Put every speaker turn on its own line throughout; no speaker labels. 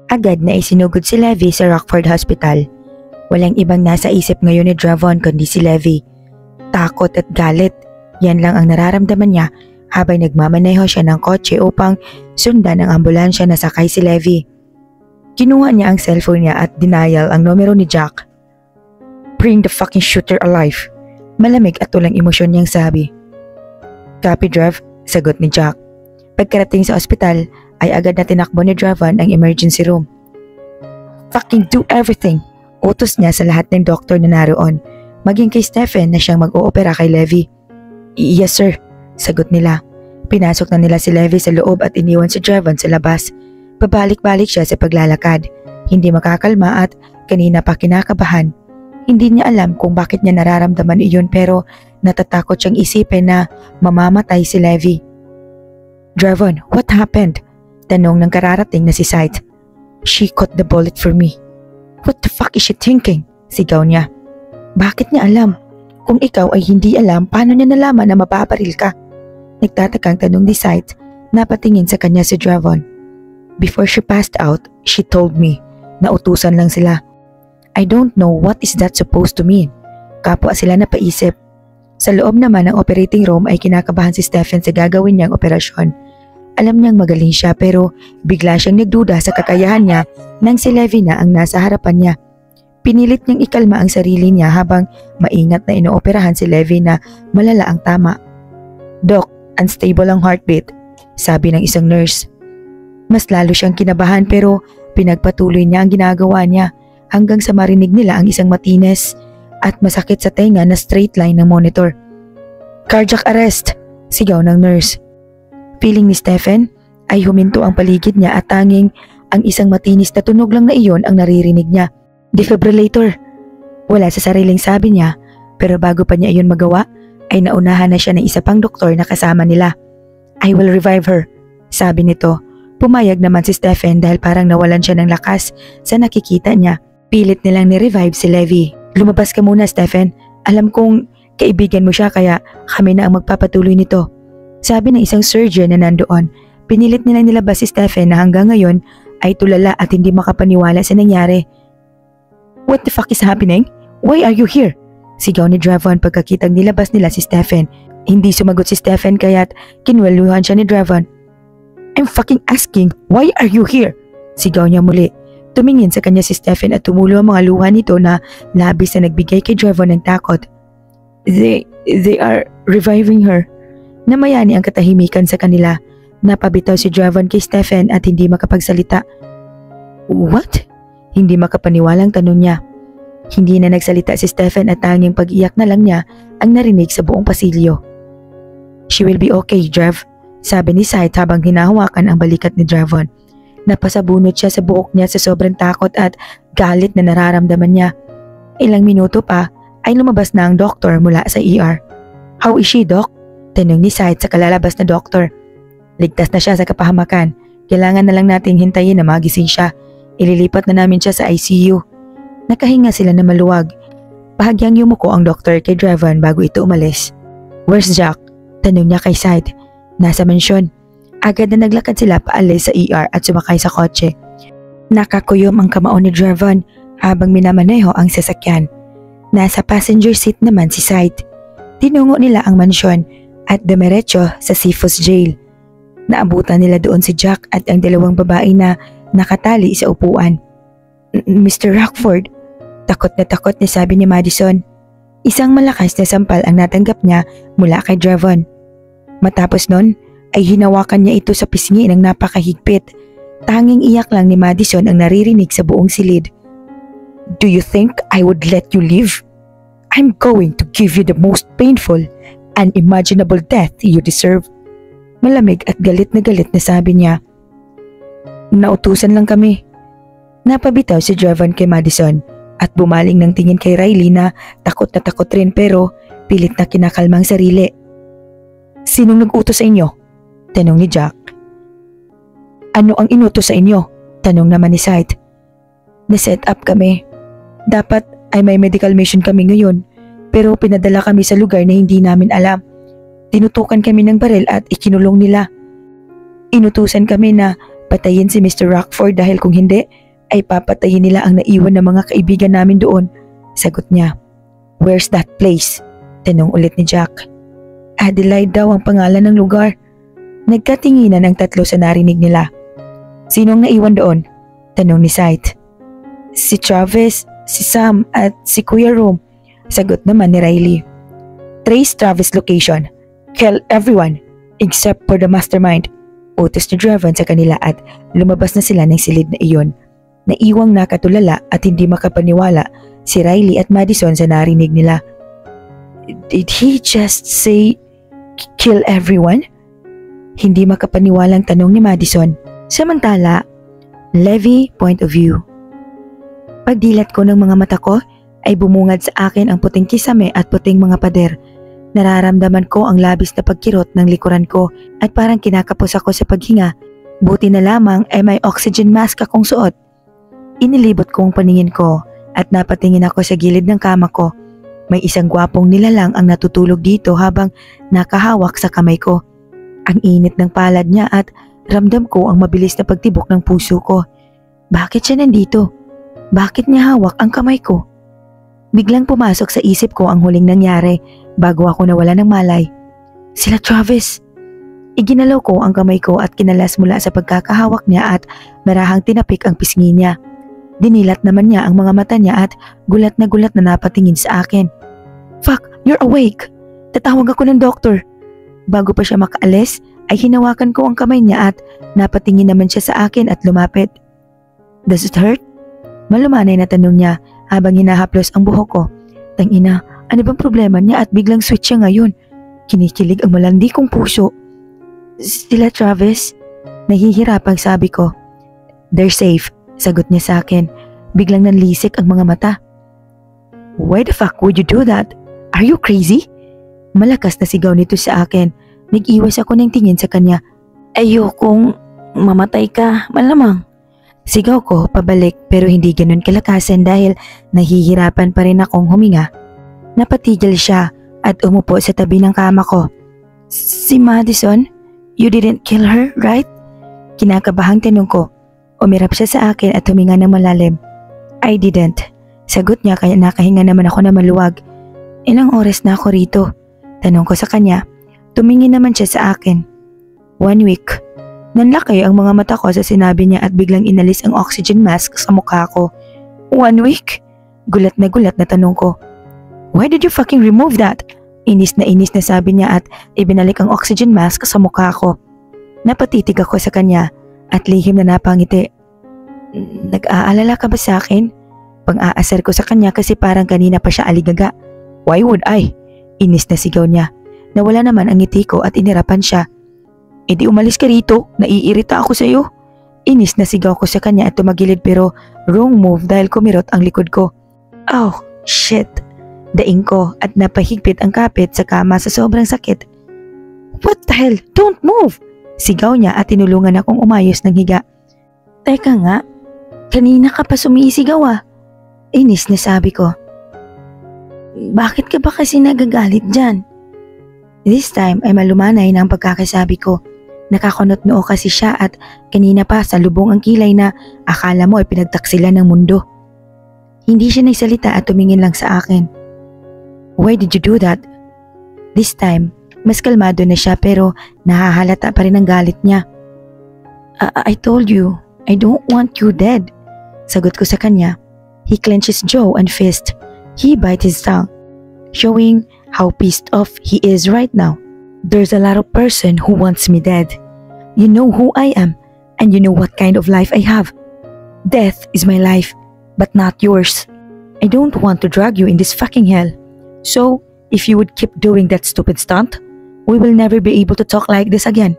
Agad na isinugod si Levi sa Rockford Hospital. Walang ibang nasa isip ngayon ni Dravon kundi si Levi. Takot at galit, yan lang ang nararamdaman niya habang nagmamaneho siya ng kotse upang sundan ang ambulansya na sakay si Levi. Kinuha niya ang cellphone niya at denial ang numero ni Jack. "Bring the fucking shooter alive," malamig at walang emosyon niyang sabi. "Copy, Drav," sagot ni Jack. Pagkarating sa ospital ay agad na tinakbo ni Dravon ang emergency room. "Fucking do everything," utos niya sa lahat ng doktor na naroon, maging kay Stephen na siyang mag-oopera kay Levi. "Yes sir," sagot nila. Pinasok na nila si Levi sa loob at iniwan si Dravon sa labas. Pabalik-balik siya sa paglalakad, hindi makakalma at kanina pa kinakabahan. Hindi niya alam kung bakit niya nararamdaman iyon pero natatakot siyang isipin na mamamatay si Levi. "Dravon, what happened?" tanong ng kararating na si Sight. "She caught the bullet for me." "What the fuck is she thinking?" sigaw niya. "Bakit niya alam? Kung ikaw ay hindi alam, paano niya nalaman na mapaparil ka?" Nagtatakang tanong ni Sight, napatingin sa kanya si Dravon. "Before she passed out, she told me na utusan lang sila. I don't know what is that supposed to mean." Kapwa sila napaisip. Sa loob naman ng operating room ay kinakabahan si Stephen sa gagawin niyang operasyon. Alam niyang magaling siya pero bigla siyang nagduda sa kakayahan niya nang si Levi na ang nasa harapan niya. Pinilit niyang ikalma ang sarili niya habang maingat na inooperahan si Levi na malala ang tama. "Doc, unstable ang heartbeat," sabi ng isang nurse. Mas lalo siyang kinabahan pero pinagpatuloy niya ang ginagawa niya hanggang sa marinig nila ang isang matinis at masakit sa tenga na straight line ng monitor. "Cardiac arrest!" sigaw ng nurse. Piling ni Stephen ay huminto ang paligid niya at tanging ang isang matinis na tunog lang na iyon ang naririnig niya. "Defibrillator!" Wala sa sariling sabi niya pero bago pa niya iyon magawa ay naunahan na siya ng isa pang doktor na kasama nila. "I will revive her," sabi nito. Pumayag naman si Stephen dahil parang nawalan siya ng lakas sa nakikita niya. Pilit nilang ni-revive si Levi. "Lumabas ka muna, Stephen. Alam kong kaibigan mo siya kaya kami na ang magpapatuloy nito," sabi ng isang surgeon na nandoon. Pinilit nilang nilabas si Stephen na hanggang ngayon ay tulala at hindi makapaniwala sa nangyari. "What the fuck is happening? Why are you here?" sigaw ni Dravon pagkakitang nilabas nila si Stephen. Hindi sumagot si Stephen kaya't kinweluhan siya ni Dravon. "I'm fucking asking, why are you here?" sigaw niya muli. Tumingin sa kanya si Stephen at tumulo ang mga luha nito na labis na nagbigay kay Dravon ng takot. They are reviving her." Namayani ang katahimikan sa kanila. Napabitaw si Dravon kay Stephen at hindi makapagsalita. "What?" Hindi makapaniwalang tanong niya. Hindi na nagsalita si Stephen at tanging pag-iyak na lang niya ang narinig sa buong pasilyo. "She will be okay, Drav," sabi ni Sight habang hinahawakan ang balikat ni Dravon. Napasabunot siya sa buhok niya sa sobrang takot at galit na nararamdaman niya. Ilang minuto pa ay lumabas na ang doktor mula sa ER. "How is she, Doc?" tanong ni Sight sa kalalabas na doktor. "Ligtas na siya sa kapahamakan. Kailangan na lang nating hintayin na magising siya. Ililipat na namin siya sa ICU." Nakahinga sila na maluwag. Bahagyang yumuko ang doktor kay Dravon bago ito umalis. "Where's Jack?" tanong niya kay Sight. "Nasa mansyon." Agad na naglakad sila paalis sa ER at sumakay sa kotse. Nakakuyom ang kamao ni Dravon habang minamaneho ang sasakyan. Nasa passenger seat naman si Sight. Tinungo nila ang mansyon at dumiretso sa Sifus Jail. Naabutan nila doon si Jack at ang dalawang babae na nakatali sa upuan. "Mr. Rockford," takot na sabi ni Madison. Isang malakas na sampal ang natanggap niya mula kay Dravon. Matapos nun ay hinawakan niya ito sa pisngi ng napakahigpit. Tanging iyak lang ni Madison ang naririnig sa buong silid. "Do you think I would let you live? I'm going to give you the most painful, unimaginable death you deserve." Malamig at galit na sabi niya. "Nautusan lang kami." Napabitaw si Dravon kay Madison at bumaling ng tingin kay Riley na takot rin pero pilit na kinakalmang sarili. "Sinong nag-utos sa inyo?" tanong ni Jack. "Ano ang inutos sa inyo?" tanong naman ni Sight. "Na-set up kami. Dapat ay may medical mission kami ngayon pero pinadala kami sa lugar na hindi namin alam. Tinutukan kami ng baril at ikinulong nila. Inutusan kami na Patayin si Mr. Rockford dahil kung hindi, ay papatayin nila ang naiwan ng mga kaibigan namin doon. Sagot niya. Where's that place? Tanong ulit ni Jack. Adelaide daw ang pangalan ng lugar. Nagkatinginan ang tatlo sa narinig nila. Sinong naiwan doon? Tanong ni Sight. Si Travis, si Sam at si Kuya Rom. Sagot naman ni Riley. Trace Travis location. Kill everyone except for the mastermind. Utos ni Drevon sa kanila at lumabas na sila ng silid na iyon. Naiwang nakatulala at hindi makapaniwala si Riley at Madison sa narinig nila. Did he just say kill everyone? Hindi makapaniwalang tanong ni Madison. Samantala, Levy point of view. Pagdilat ko ng mga mata ko ay bumungad sa akin ang puting kisame at puting mga pader. Nararamdaman ko ang labis na pagkirot ng likuran ko at parang kinakapos ako sa paghinga. Buti na lamang ay may oxygen mask akong suot. Inilibot ko ang paningin ko at napatingin ako sa gilid ng kama ko. May isang gwapong nilalang ang natutulog dito habang nakahawak sa kamay ko. Ang init ng palad niya at ramdam ko ang mabilis na pagtibok ng puso ko. Bakit siya nandito? Bakit niya hawak ang kamay ko? Biglang pumasok sa isip ko ang huling nangyari bago ako nawala ng malay. Sila Travis. Iginalaw ko ang kamay ko at kinalas mula sa pagkakahawak niya at marahang tinapik ang pisngi niya. Dinilat naman niya ang mga mata niya at gulat na napatingin sa akin. Fuck, you're awake. Tatawag ako ng doktor. Bago pa siya makaalis ay hinawakan ko ang kamay niya at napatingin naman siya sa akin at lumapit. Does it hurt? Malumanay na tanong niya habang hinahaplos ang buhok ko. Tangina, ano bang problema niya at biglang switch siya ngayon? Kinikilig ang malandi kong puso. Sila Travis? Nahihirapang sabi ko. They're safe, sagot niya sa akin. Biglang nanlisik ang mga mata. Why the fuck would you do that? Are you crazy? Malakas na sigaw nito sa akin. Nag-iwas ako ng tingin sa kanya. Ayokong mamatay ka, malamang. Sigaw ko pabalik pero hindi ganun kalakasan dahil nahihirapan pa rin akong huminga. Napatigil siya at umupo sa tabi ng kama ko. Si Madison? You didn't kill her, right? Kinakabahang tanong ko. Umirap siya sa akin at huminga ng malalim. I didn't. Sagot niya kaya nakahinga naman ako na maluwag. Ilang oras na ako rito? Tanong ko sa kanya. Tumingin naman siya sa akin. 1 week. Nanlaki ang mga mata ko sa sinabi niya at biglang inalis ang oxygen mask sa mukha ko. 1 week? Gulat na tanong ko. Why did you fucking remove that? Inis na sabi niya at ibinalik ang oxygen mask sa mukha ko. Napatitig ako sa kanya at lihim na napangiti. Nag-aalala ka ba sa akin? Pang-aasar ko sa kanya kasi parang kanina pa siya aligaga. Why would I? Inis na sigaw niya. Nawala naman ang ngiti ko at inirapan siya. E di umalis ka rito, naiirita ako sa iyo. Inis na sigaw ko sa kanya at tumagilid pero wrong move dahil kumirot ang likod ko. Oh, shit. Daing ko at napahigpit ang kapit sa kama sa sobrang sakit. What the hell? Don't move! Sigaw niya at tinulungan akong umayos ng higa. Teka nga, kanina ka pa sumisigaw ah. Inis na sabi ko. Bakit ka ba kasi nagagalit dyan? This time ay malumanay na ang pagkakasabi ko. Nakakunot noo kasi siya at kanina pa sa lubong ang kilay na akala mo ay pinagtaksilan ng mundo. Hindi siya nagsalita at tumingin lang sa akin. Why did you do that? This time, mas kalmado na siya pero nahahalata pa rin ang galit niya. I told you, I don't want you dead. Sagot ko sa kanya. He clenches jaw and fist. He bites his tongue, showing how pissed off he is right now. There's a lot of person who wants me dead. You know who I am and you know what kind of life I have. Death is my life, but not yours. I don't want to drag you in this fucking hell. So, if you would keep doing that stupid stunt, we will never be able to talk like this again.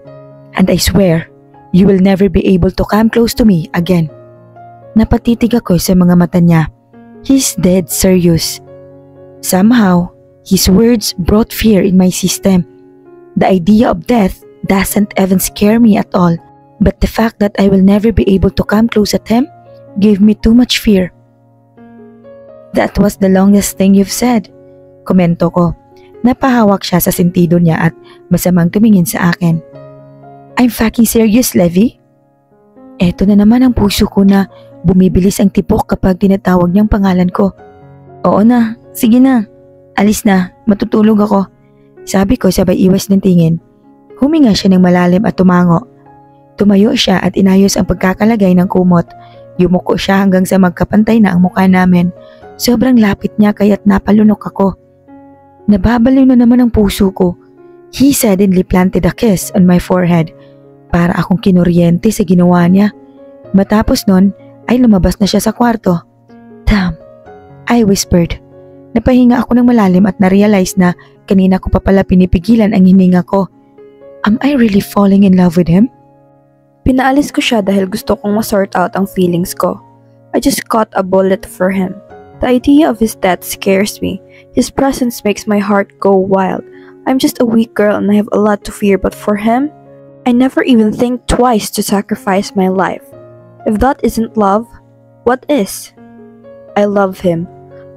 And I swear, you will never be able to come close to me again. Napatitig ako sa mga mata niya. He's dead serious. Somehow, his words brought fear in my system. The idea of death doesn't even scare me at all, but the fact that I will never be able to come close at him gave me too much fear. That was the longest thing you've said, komento ko. Napahawak siya sa sentido niya at masamang tumingin sa akin. I'm fucking serious, Levy. Eto na naman ang puso ko na bumibilis ang tipok kapag tinatawag niyang pangalan ko. Oo na, sige na. Alis na, matutulog ako. Sabi ko sabay iwas ng tingin. Huminga siya ng malalim at tumango. Tumayo siya at inayos ang pagkakalagay ng kumot. Yumuko siya hanggang sa magkapantay na ang mukha namin. Sobrang lapit niya kaya't napalunok ako. Nababaliw na naman ang puso ko. He suddenly planted a kiss on my forehead. Para akong kinuryente sa ginawa niya. Matapos nun ay lumabas na siya sa kwarto. Damn, I whispered. Napahinga ako ng malalim at na-realize na kanina ko pa pala pinipigilan ang hininga ko. Am I really falling in love with him?
Pinaalis ko siya dahil gusto kong ma-sort out ang feelings ko. I just caught a bullet for him. The idea of his death scares me. His presence makes my heart go wild. I'm just a weak girl and I have a lot to fear, but for him, I never even think twice to sacrifice my life. If that isn't love, what is? I love him.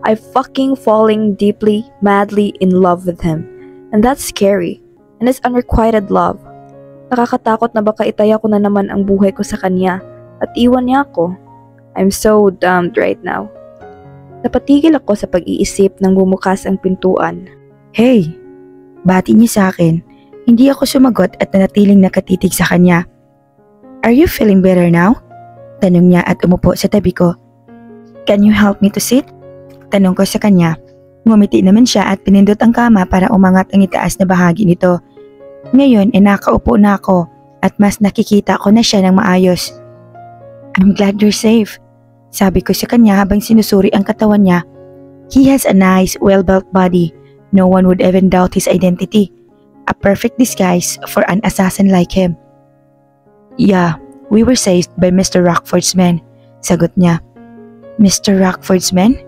I'm fucking falling deeply, madly in love with him. And that's scary. And it's unrequited love. Nakakatakot na baka itaya ko na naman ang buhay ko sa kanya at iwan niya ako. I'm so damned right now. Napatigil ako sa pag-iisip nang bumukas ang pintuan.
Hey, bati niya sa akin. Hindi ako sumagot at nanatiling nakatitig sa kanya. Are you feeling better now? Tanong niya at umupo sa tabi ko. Can you help me to sit? Tanong ko sa kanya. Ngumiti naman siya at pinindot ang kama para umangat ang itaas na bahagi nito. Ngayon nakaupo na ako at mas nakikita ko na siya ng maayos. I'm glad you're safe. Sabi ko sa kanya habang sinusuri ang katawan niya. He has a nice, well-built body. No one would even doubt his identity. A perfect disguise for an assassin like him. Yeah, we were saved by Mr. Rockford's men. Sagot niya. Mr. Rockford's men?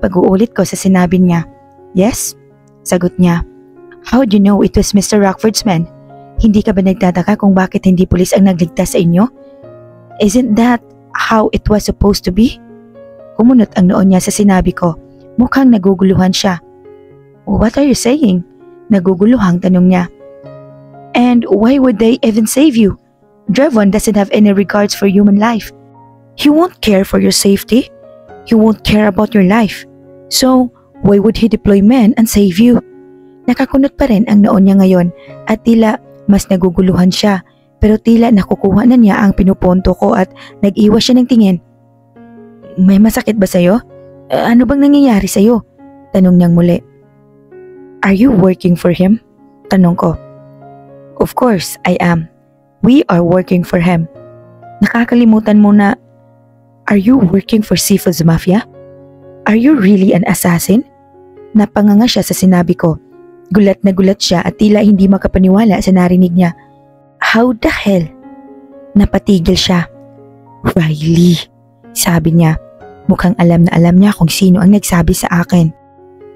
Pag-uulit ko sa sinabi niya. Yes? Sagot niya. How do you know it was Mr. Rockford's men? Hindi ka ba nagtataka kung bakit hindi pulis ang nagligtas sa inyo? Isn't that how it was supposed to be? Kumunot ang noon niya sa sinabi ko. Mukhang naguguluhan siya. What are you saying? Naguguluhang tanong niya. And why would they even save you? Drevon doesn't have any regards for human life. He won't care for your safety. He won't care about your life. So, why would he deploy men and save you? Nakakunot pa rin ang noon niya ngayon at tila mas naguguluhan siya pero tila nakukuha na niya ang pinupunto ko at nag-iwas siya ng tingin. May masakit ba sa'yo? Ano bang nangyayari sa'yo? Tanong niyang muli. Are you working for him? Tanong ko. Of course, I am. We are working for him. Nakakalimutan mo na, are you working for Seafood's Mafia? Are you really an assassin? Napanganga siya sa sinabi ko. Gulat na gulat siya at tila hindi makapaniwala sa narinig niya. How the hell? Napatigil siya. Riley, sabi niya. Mukhang alam na alam niya kung sino ang nagsabi sa akin.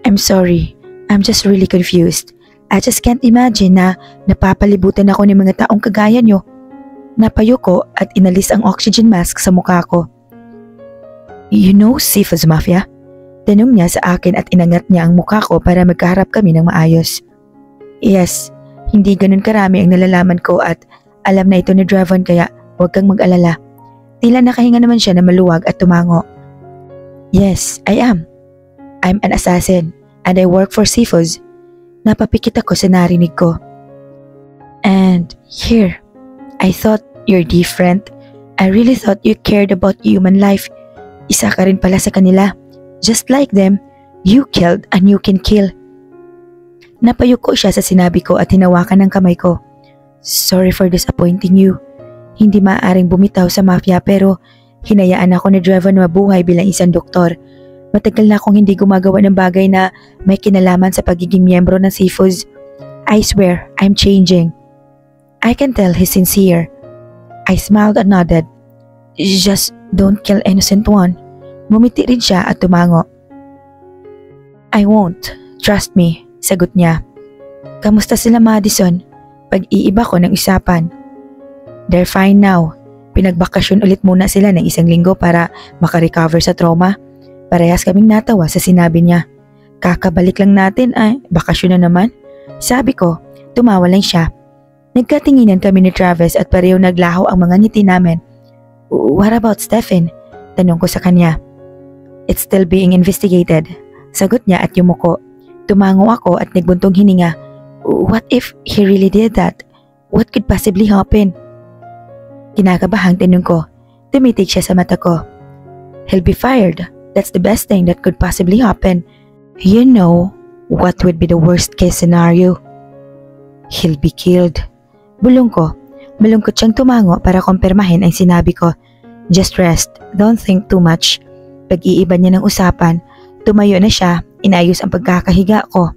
I'm sorry. I'm just really confused. I just can't imagine na napapalibutan ako ng mga taong kagaya niyo. Napayo ko at inalis ang oxygen mask sa mukha ko. You know Seafood's Mafia? Tanong niya sa akin at inangat niya ang mukha ko para magkaharap kami ng maayos. Yes, hindi ganun karami ang nalalaman ko at alam na ito ni Drevon kaya huwag kang mag-alala. Tila nakahinga naman siya na maluwag at tumango. Yes, I am. I'm an assassin and I work for Seafood's. Napapikit ako sa narinig ko. And here, I thought you're different. I really thought you cared about human life. Isa ka rin pala sa kanila. Just like them, you killed and you can kill. Napayuko siya sa sinabi ko at hinawakan ng kamay ko. Sorry for disappointing you. Hindi maaaring bumitaw sa mafia pero hinayaan ako ni Drevon mabuhay bilang isang doktor. Matagal na akong hindi gumagawa ng bagay na may kinalaman sa pagiging miyembro ng Seafood's. I swear, I'm changing. I can tell he's sincere. I smiled and nodded. Just don't kill innocent one. Ngumiti rin siya at tumango. I won't. Trust me, sagot niya. Kamusta sila Madison? Pag-iiba ko ng usapan. They're fine now. Pinagbakasyon ulit muna sila ng isang linggo para makarecover sa trauma. Parehas kaming natawa sa sinabi niya. Kakabalik lang natin ay bakasyon na naman. Sabi ko, tumawa lang siya. Nagkatinginan kami ni Travis at pareho naglaho ang mga ngiti namin. What about Stephen? Tanong ko sa kanya. It's still being investigated. Sagot niya at yumuko. Tumango ako at nagbuntong hininga. What if he really did that? What could possibly happen? Kinakabahang tinong ko. Tumitig siya sa mata ko. He'll be fired. That's the best thing that could possibly happen. You know what would be the worst case scenario? He'll be killed. Bulong ko. Malungkot siyang tumango para kumpirmahin ang sinabi ko. Just rest. Don't think too much. Pag-iiba niya ng usapan, tumayo na siya, inayos ang pagkakahiga ko.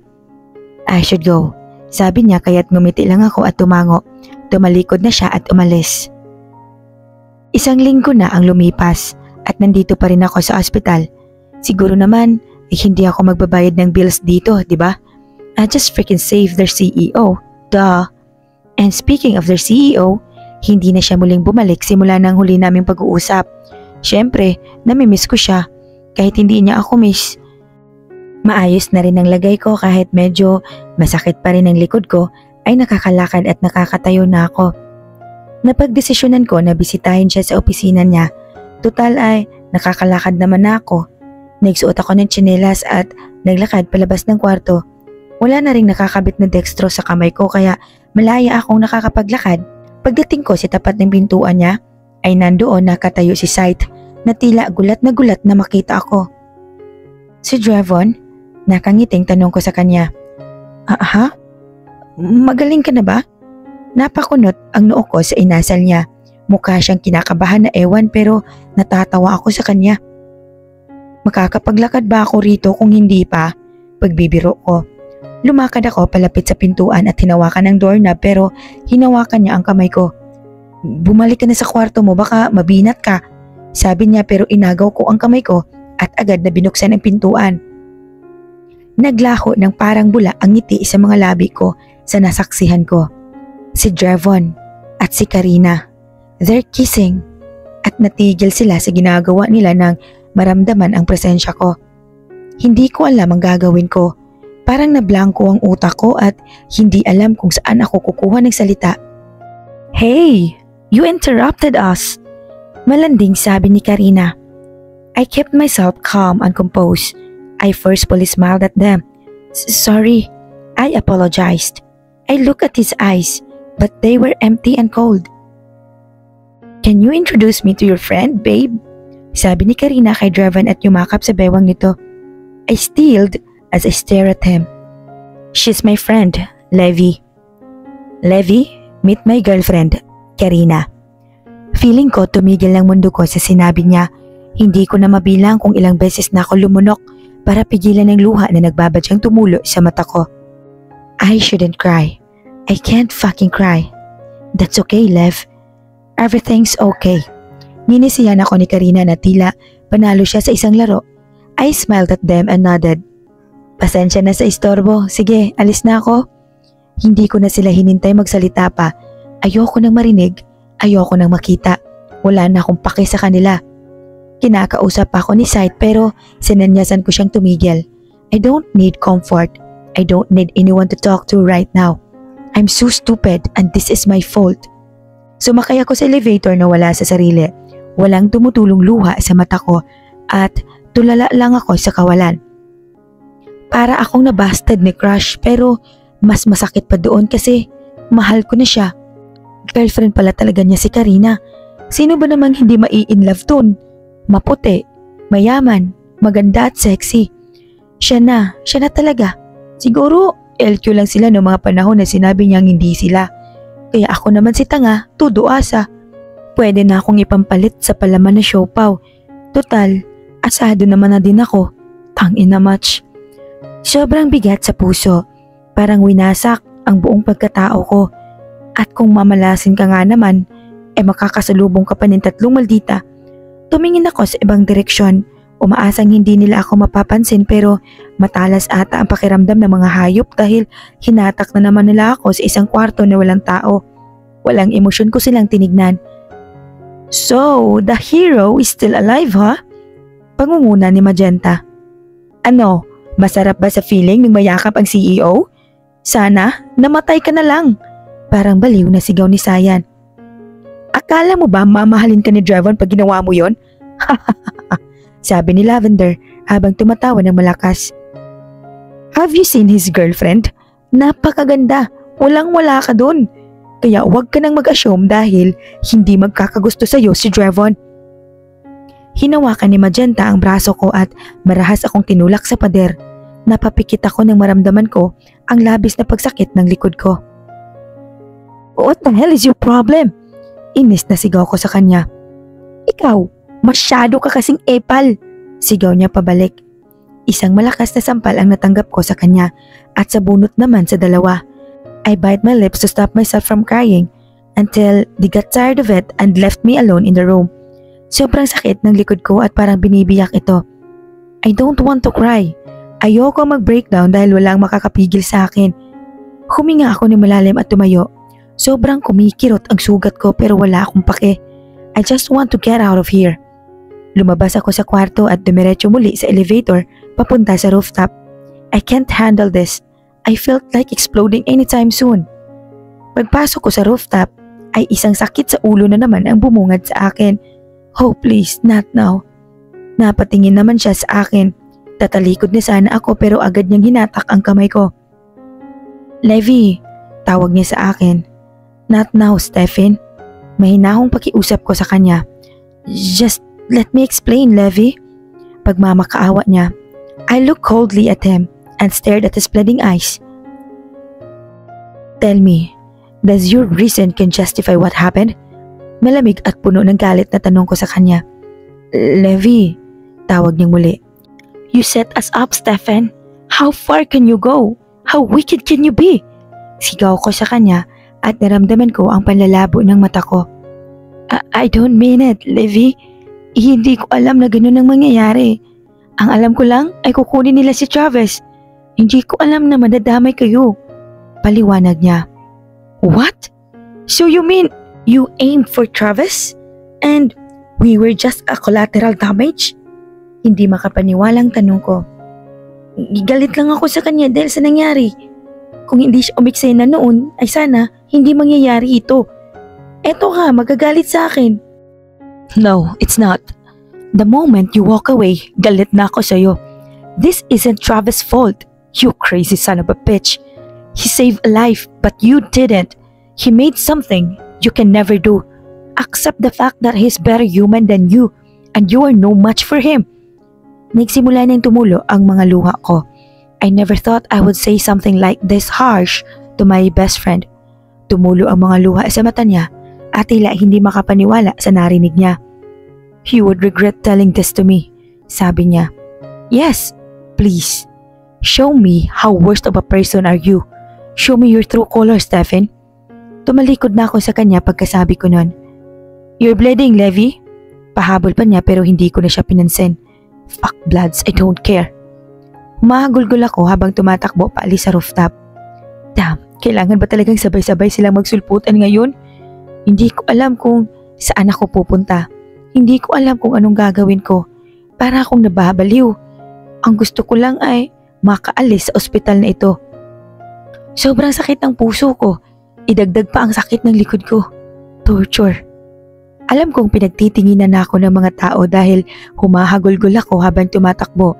I should go. Sabi niya kaya't ngumiti lang ako at tumango. Tumalikod na siya at umalis. Isang linggo na ang lumipas at nandito pa rin ako sa ospital. Siguro naman hindi ako magbabayad ng bills dito, di ba? I just freaking saved their CEO. Duh. And speaking of their CEO, hindi na siya muling bumalik simula ng huli naming pag-uusap. Siyempre, namimiss ko siya kahit hindi niya ako miss. Maayos na rin ang lagay ko kahit medyo masakit pa rin ang likod ko ay nakakalakad at nakakatayo na ako. Napagdesisyonan ko na bisitahin siya sa opisina niya. Tutal ay nakakalakad naman na ako. Nagsuot ako ng tsinelas at naglakad palabas ng kwarto. Wala na ring nakakabit na dextro sa kamay ko kaya malaya akong nakakapaglakad. Pagdating ko sa tapat ng pintuan niya ay nandoon nakatayo si Sight na tila gulat na makita ako. Si Drevon? Nakangiting tanong ko sa kanya. Ha? Magaling ka na ba? Napakunot ang noo ko sa inasal niya. Mukha siyang kinakabahan na ewan pero natatawa ako sa kanya. Makakapaglakad ba ako rito kung hindi pa? Pagbibiro ko. Lumakad ako palapit sa pintuan at hinawakan ng doorknob pero hinawakan niya ang kamay ko. Bumalik ka na sa kwarto mo, baka mabinat ka. Sabi niya pero inagaw ko ang kamay ko at agad na binuksan ang pintuan. Naglaho ng parang bula ang ngiti sa mga labi ko sa nasaksihan ko. Si Drevon at si Karina. They're kissing. At natigil sila sa ginagawa nila nang maramdaman ang presensya ko. Hindi ko alam ang gagawin ko. Parang nablangko ang utak ko at hindi alam kung saan ako kukuha ng salita. Hey! You interrupted us! Malanding sabi ni Karina. I kept myself calm and composed. I forcefully smiled at them. Sorry, I apologized. I looked at his eyes, but they were empty and cold. Can you introduce me to your friend, babe? Sabi ni Karina kay Drevon at yumakap sa bewang nito. I stilled as I stared at him. She's my friend, Levi. Levi, meet my girlfriend, Karina. Feeling ko tumigil ang mundo ko sa sinabi niya. Hindi ko na mabilang kung ilang beses na ako lumunok para pigilan ang luha na nagbabadyang tumulo sa mata ko. I shouldn't cry. I can't fucking cry. That's okay, Lev. Everything's okay. Ninisiyan ako ni Karina na tila panalo siya sa isang laro. I smiled at them and nodded. Pasensya na sa istorbo. Sige, alis na ako. Hindi ko na sila hinintay magsalita pa. Ayoko nang marinig. Ayoko nang makita. Wala na akong pake sa kanila. Kinakausap ako ni Sight pero sinanyasan ko siyang tumigil. I don't need comfort. I don't need anyone to talk to right now. I'm so stupid and this is my fault. Sumakay ako sa elevator na wala sa sarili. Walang tumutulong luha sa mata ko at tulala lang ako sa kawalan. Para akong nabasted ni crush pero mas masakit pa doon kasi mahal ko na siya. Girlfriend pala talaga niya si Karina. Sino ba namang hindi mai-inlove doon? Maputi, mayaman, maganda at sexy. Siya na talaga. Siguro LQ lang sila noong mga panahon na sinabi niyang hindi sila. Kaya ako naman si tanga, tudo asa. Pwede na akong ipampalit sa palaman na siopaw. Total, asado naman na din ako. Tangina much. Sobrang bigat sa puso. Parang winasak ang buong pagkatao ko. At kung mamalasin ka nga naman, makakasalubong ka pa ng 3 maldita. Tumingin ako sa ibang direksyon. Umaasang hindi nila ako mapapansin pero matalas ata ang pakiramdam ng mga hayop dahil hinatak na naman nila ako sa isang kwarto na walang tao. Walang emosyon ko silang tinignan. So, the hero is still alive, ha? Pangunguna ni Magenta. Ano, masarap ba sa feeling ng mayakap ang CEO? Sana, namatay ka na lang. Parang baliw na sigaw ni Sayan. Akala mo ba mamahalin ka ni Drevon pag ginawa mo yon? Sabi ni Lavender habang tumatawa ng malakas. Have you seen his girlfriend? Napakaganda. Walang-wala ka dun. Kaya huwag ka nang mag-assume dahil hindi magkakagusto sa'yo si Drevon. Hinawakan ni Magenta ang braso ko at marahas akong tinulak sa pader. Napapikit ako nang maramdaman ko ang labis na pagsakit ng likod ko. What the hell is your problem? Inis na sigaw ko sa kanya. Ikaw, masyado ka kasing epal. Sigaw niya pabalik. Isang malakas na sampal ang natanggap ko sa kanya at sa bunot naman sa dalawa. I bite my lips to stop myself from crying until they got tired of it and left me alone in the room. Sobrang sakit ng likod ko at parang binibiyak ito. I don't want to cry. Ayoko mag-breakdown dahil walang makakapigil sa akin. Huminga ako ng malalim at tumayo. Sobrang kumikirot ang sugat ko pero wala akong pake. I just want to get out of here. Lumabas ako sa kwarto at dumiretso muli sa elevator papunta sa rooftop. I can't handle this. I felt like exploding anytime soon. Pagpasok ko sa rooftop ay isang sakit sa ulo na naman ang bumungad sa akin. Oh please, not now. Napatingin naman siya sa akin. Tatalikod na sana ako pero agad niyang hinatak ang kamay ko. Levi, tawag niya sa akin. Not now, Stephen. Mahinahong pakiusap ko sa kanya. Just let me explain, Levi. Pagmamakaawa niya, I looked coldly at him and stared at his bleeding eyes. Tell me, does your reason can justify what happened? Malamig at puno ng galit na tanong ko sa kanya. Levi, tawag niyang muli. You set us up, Stephen. How far can you go? How wicked can you be? Sigaw ko sa kanya at naramdaman ko ang panlalabo ng mata ko. I don't mean it, Levi. Hindi ko alam na ganun ang mangyayari. Ang alam ko lang ay kukunin nila si Travis. Hindi ko alam na madadamay kayo. Paliwanag niya. What? So you mean you aimed for Travis? And we were just a collateral damage? Hindi makapaniwalang tanong ko. Galit lang ako sa kanya dahil sa nangyari. Kung hindi siya umiksena noon, ay sana hindi mangyayari ito. Eto ka, magagalit sa akin. No, it's not. The moment you walk away, galit na ako sa'yo. This isn't Travis' fault, you crazy son of a bitch. He saved a life, but you didn't. He made something you can never do. Accept the fact that he's better human than you, and you are no match for him. Nagsimula nang tumulo ang mga luha ko. I never thought I would say something like this harsh to my best friend. Tumulo ang mga luha sa mata niya at tila hindi makapaniwala sa narinig niya. You would regret telling this to me, sabi niya. Yes, please. Show me how worst of a person are you. Show me your true colors, Stephen. Tumalikod na ako sa kanya pagkasabi ko nun. You're bleeding, Levi? Pahabol pa niya pero hindi ko na siya pinansin. Fuck bloods, I don't care. Humahagulgol ako habang tumatakbo paalis sa rooftop. Damn, kailangan ba talagang sabay-sabay silang magsulputan ngayon? Hindi ko alam kung saan ako pupunta. Hindi ko alam kung anong gagawin ko. Para akong nababaliw. Ang gusto ko lang ay makaalis sa ospital na ito. Sobrang sakit ng puso ko. Idagdag pa ang sakit ng likod ko. Torture. Alam kong pinagtitinginan na ako ng mga tao dahil humahagulgol ako habang tumatakbo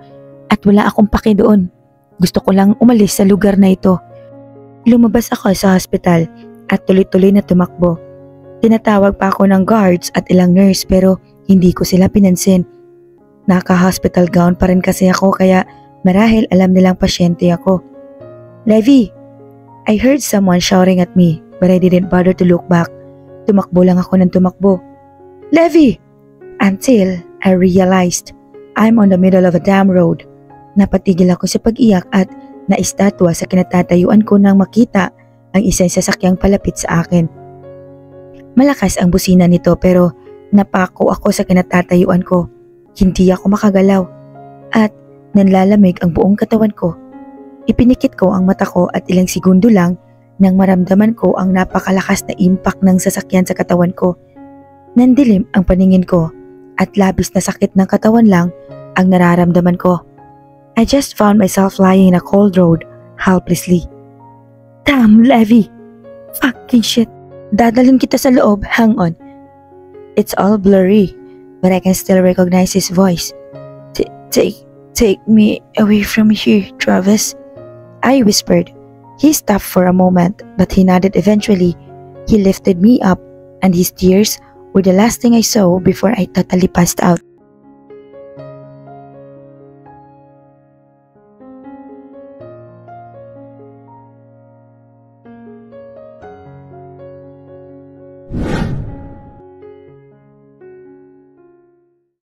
at wala akong paki doon. Gusto ko lang umalis sa lugar na ito. Lumabas ako sa hospital at tuloy-tuloy na tumakbo. Tinatawag pa ako ng guards at ilang nurse pero hindi ko sila pinansin. Naka-hospital gown pa rin kasi ako kaya marahil alam nilang pasyente ako. Levi, I heard someone shouting at me but I didn't bother to look back. Tumakbo lang ako ng tumakbo. Levi! Until I realized I'm on the middle of a damn road. Napatigil ako sa pag-iyak at naistatwa sa kinatatayuan ko nang makita ang isang sasakyang palapit sa akin. Malakas ang busina nito pero napako ako sa kinatatayuan ko. Hindi ako makagalaw at nanlalamig ang buong katawan ko. Ipinikit ko ang mata ko at ilang segundo lang nang maramdaman ko ang napakalakas na impact ng sasakyan sa katawan ko. Nandilim ang paningin ko at labis na sakit ng katawan lang ang nararamdaman ko. I just found myself lying in a cold road, helplessly. Damn, Levi! Fucking shit! Dadalhin kita sa loob, hang on. It's all blurry, but I can still recognize his voice. Take me away from here, Travis," I whispered. He stopped for a moment, but he nodded eventually. He lifted me up, and his tears were the last thing I saw before I totally passed out.